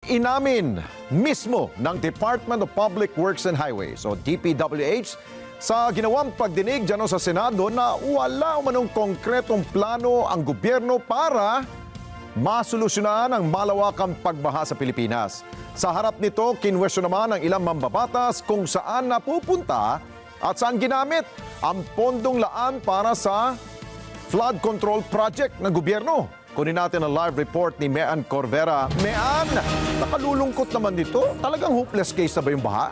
Inamin mismo ng Department of Public Works and Highways o DPWH sa ginawang pagdinig dyan sa Senado na wala umanong konkretong plano ang gobyerno para masolusyonan ang malawakang pagbaha sa Pilipinas. Sa harap nito, kinwestiyon naman ng ilang mambabatas kung saan napupunta at saan ginamit ang pondong laan para sa flood control project ng gobyerno. Kunin natin ang live report ni Mean Corvera. Mean, nakalulungkot naman dito. Talagang hopeless case na ba yung baha?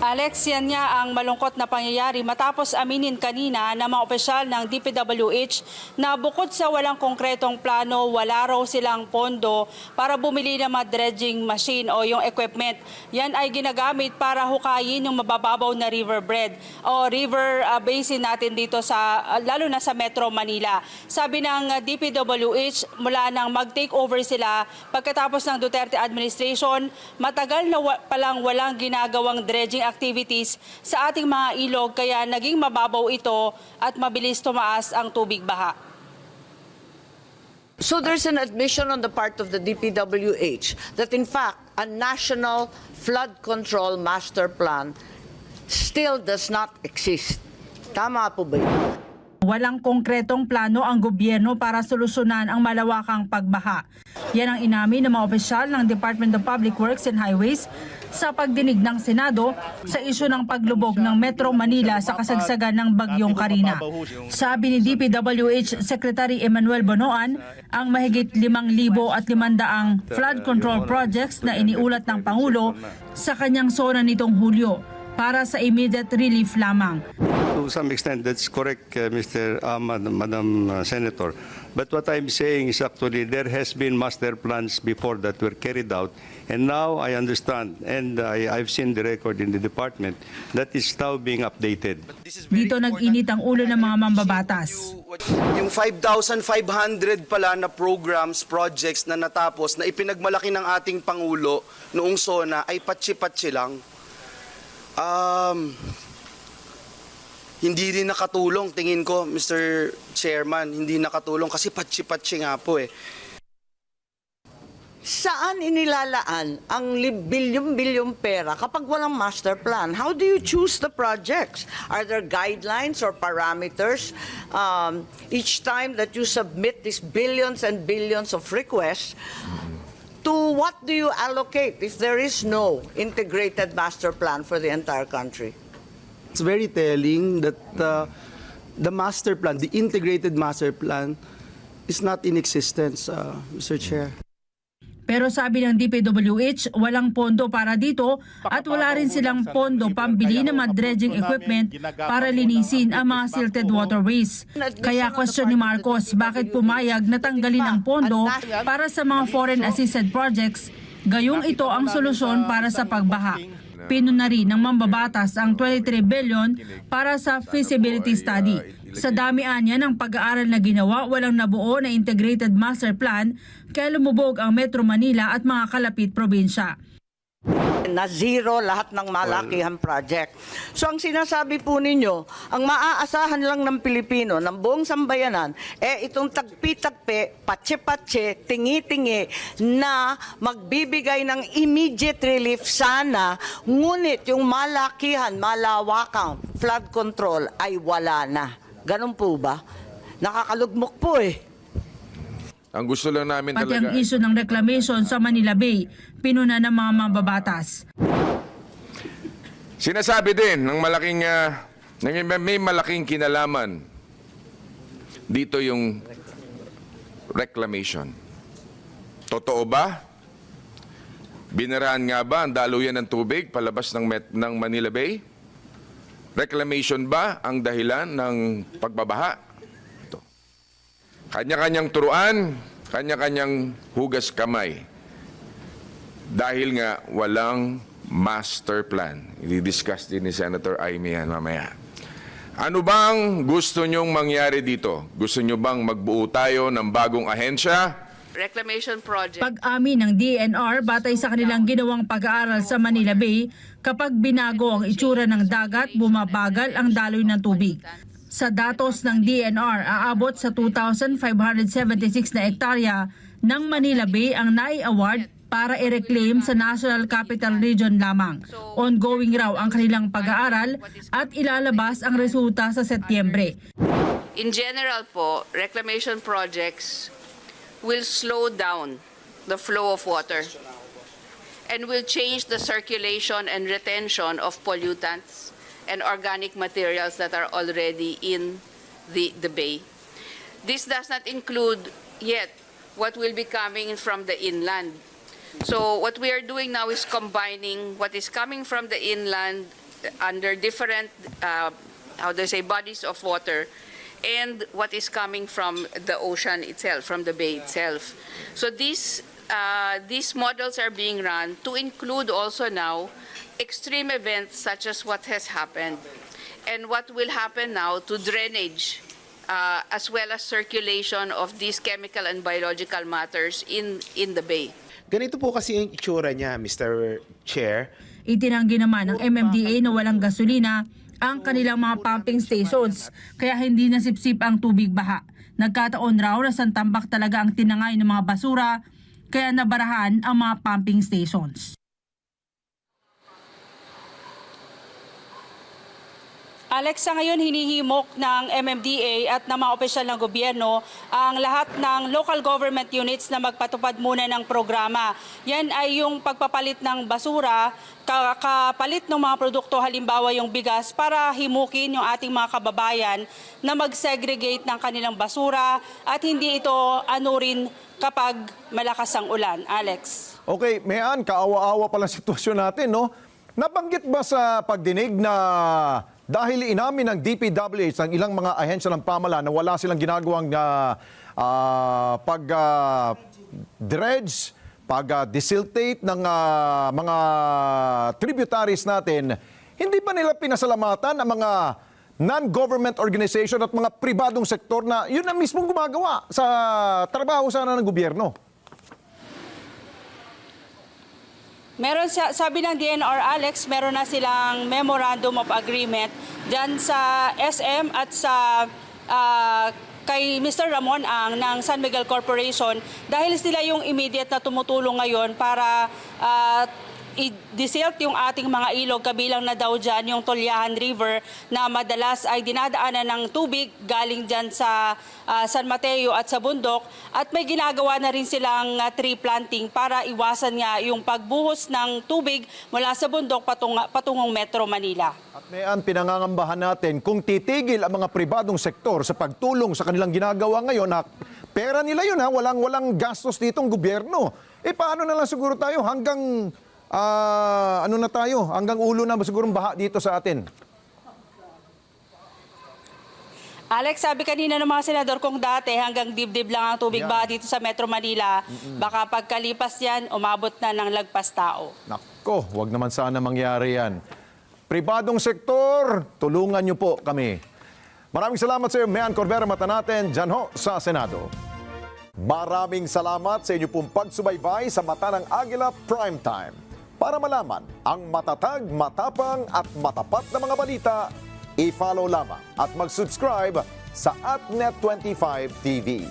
Alex, yan nga ang malungkot na pangyayari matapos aminin kanina ng mga opisyal ng DPWH na bukod sa walang konkretong plano, wala raw silang pondo para bumili ng mga dredging machine o yung equipment. Yan ay ginagamit para hukayin yung mabababaw na riverbed o river basin natin dito sa lalo na sa Metro Manila. Sabi ng DPWH, mula nang mag-take over sila pagkatapos ng Duterte administration, matagal na palang walang ginagawang dredging activities sa ating mga ilog kaya naging mababaw ito at mabilis tumaas ang tubig baha. So there's an admission on the part of the DPWH that in fact a national flood control master plan still does not exist. Tama po ba yun? Walang konkretong plano ang gobyerno para solusyonan ang malawakang pagbaha. Yan ang inamin ng mga opisyal ng Department of Public Works and Highways sa pagdinig ng Senado sa isyu ng paglubog ng Metro Manila sa kasagsagan ng Bagyong Karina. Sabi ni DPWH Secretary Emmanuel Bonoan, ang mahigit 5,500 flood control projects na iniulat ng Pangulo sa kanyang sona nitong Hulyo para sa immediate relief lamang. To some extent, that's correct, Madam Senator. But what I'm saying is actually there has been master plans before that were carried out. And now I understand, and I've seen the record in the department, that is now being updated. Dito nag-init ang ulo ng mga mambabatas. Yung 5,500 pala na programs, projects na natapos, na ipinagmalaki ng ating Pangulo noong SONA ay patsi-patsi lang. Hindi rin nakatulong, tingin ko, Mr. Chairman, hindi nakatulong kasi patsi-patsi nga po eh. Saan inilalaan ang bilyon-bilyong pera kapag walang master plan? How do you choose the projects? Are there guidelines or parameters each time that you submit these billions and billions of requests? To what do you allocate if there is no integrated master plan for the entire country? It's very telling that the master plan, the integrated master plan, is not in existence, Mr. Chair. Pero sabi ng DPWH, walang pondo para dito at wala rin silang pondo pambili ng mga dredging equipment para linisin ang mga silted waterways. Kaya question ni Marcos, bakit pumayag na tanggalin ang pondo para sa mga foreign assisted projects, gayong ito ang solusyon para sa pagbaha. Pinuna rin ng mambabatas ang 23 billion para sa feasibility study. Sa dami-anya ng pag-aaral na ginawa, walang nabuo na integrated master plan kaya lumubog ang Metro Manila at mga kalapit probinsya. Na zero lahat ng malakihang project. So ang sinasabi po ninyo, ang maaasahan lang ng Pilipino, ng buong sambayanan, itong tagpi-tagpi, patse-patse, tingi-tingi na magbibigay ng immediate relief sana, ngunit yung malakihan, malawakang flood control ay wala na. Ganun po ba? Nakakalugmok po eh. Ang gusto lang namin Pati talaga... ang issue ng reclamation sa Manila Bay, pinuna ng mga mambabatas. Sinasabi din ng may malaking kinalaman dito yung reclamation. Totoo ba? Binaraan nga ba ang daluyan ng tubig palabas ng Manila Bay? Reclamation ba ang dahilan ng pagbabaha? Ito. Kanya-kanyang turuan, kanya-kanyang hugas kamay. Dahil nga walang master plan. I-discuss din ni Senator Amy yan mamaya. Ano bang gusto nyong mangyari dito? Gusto nyo bang magbuo tayo ng bagong ahensya? Reclamation project. Pag-amin ng DNR batay sa kanilang ginawang pag-aaral sa Manila Bay, kapag binago ang itsura ng dagat, bumabagal ang daloy ng tubig. Sa datos ng DNR, aabot sa 2,576 na hektarya ng Manila Bay ang NAI Award para i-reclaim sa National Capital Region lamang. Ongoing raw ang kanilang pag-aaral at ilalabas ang resulta sa Setyembre. In general po, reclamation projects will slow down the flow of water and will change the circulation and retention of pollutants and organic materials that are already in the bay. This does not include yet what will be coming from the inland. So what we are doing now is combining what is coming from the inland under different, bodies of water, and what is coming from the ocean itself, from the bay itself. So these models are being run to include also now extreme events such as what has happened and what will happen now to drainage as well as circulation of these chemical and biological matters in the bay. Ganito po kasi yung itsura niya, Mr. Chair. Itinanggi naman ng MMDA na walang gasolina ang kanilang mga pumping stations, kaya hindi nasipsip ang tubig baha. Nagkataon raw na santambak talaga ang tinangay ng mga basura, kaya nabarahan ang mga pumping stations. Alex, sa ngayon hinihimok ng MMDA at ng mga opisyal ng gobyerno ang lahat ng local government units na magpatupad muna ng programa. Yan ay yung pagpapalit ng basura, kapalit ng mga produkto, halimbawa yung bigas, para himukin yung ating mga kababayan na mag-segregate ng kanilang basura at hindi ito anurin kapag malakas ang ulan. Alex. Okay, Mayan, kaawa-awa pala sitwasyon natin, no? Nabanggit ba sa pagdinig na dahil inamin ng DPWH ng ilang mga ahensya ng pamahalaan na wala silang ginagawang pag-dredge, pag-desiltate ng mga tributaries natin, hindi ba nila pinasalamatan ang mga non-government organization at mga pribadong sektor na yun ang mismong gumagawa sa trabaho sana ng gobyerno? Meron sabi ng DNR, Alex, meron na silang memorandum of agreement dyan sa SM at sa kay Mr. Ramon Ang ng San Miguel Corporation dahil sila yung immediate na tumutulong ngayon para i-desilt yung ating mga ilog, kabilang na daw dyan yung Tolyahan River na madalas ay dinadaanan ng tubig galing dyan sa San Mateo at sa bundok, at may ginagawa na rin silang tree planting para iwasan nga yung pagbuhos ng tubig mula sa bundok patungong Metro Manila. At Mayan, pinangangambahan natin kung titigil ang mga pribadong sektor sa pagtulong sa kanilang ginagawa ngayon, na pera nila yun, ha, walang gastos ditong gobyerno. Paano na lang siguro tayo hanggang hanggang ulo na siguro baha dito sa atin? Alex, sabi kanina ng mga senador, kung dati hanggang dibdib lang ang tubig baha dito sa Metro Manila, baka pagkalipas yan, umabot na ng lagpas tao. Nako, wag naman sana mangyari yan. Pribadong sektor, tulungan niyo po kami. Maraming salamat sa iyo, Mayan Corbera, mata natin dyan ho sa Senado. Maraming salamat sa inyo pong pagsubaybay sa Mata ng Agila Primetime. Para malaman ang matatag, matapang at matapat na mga balita, i-follow lamang at mag-subscribe sa AtNet25 TV.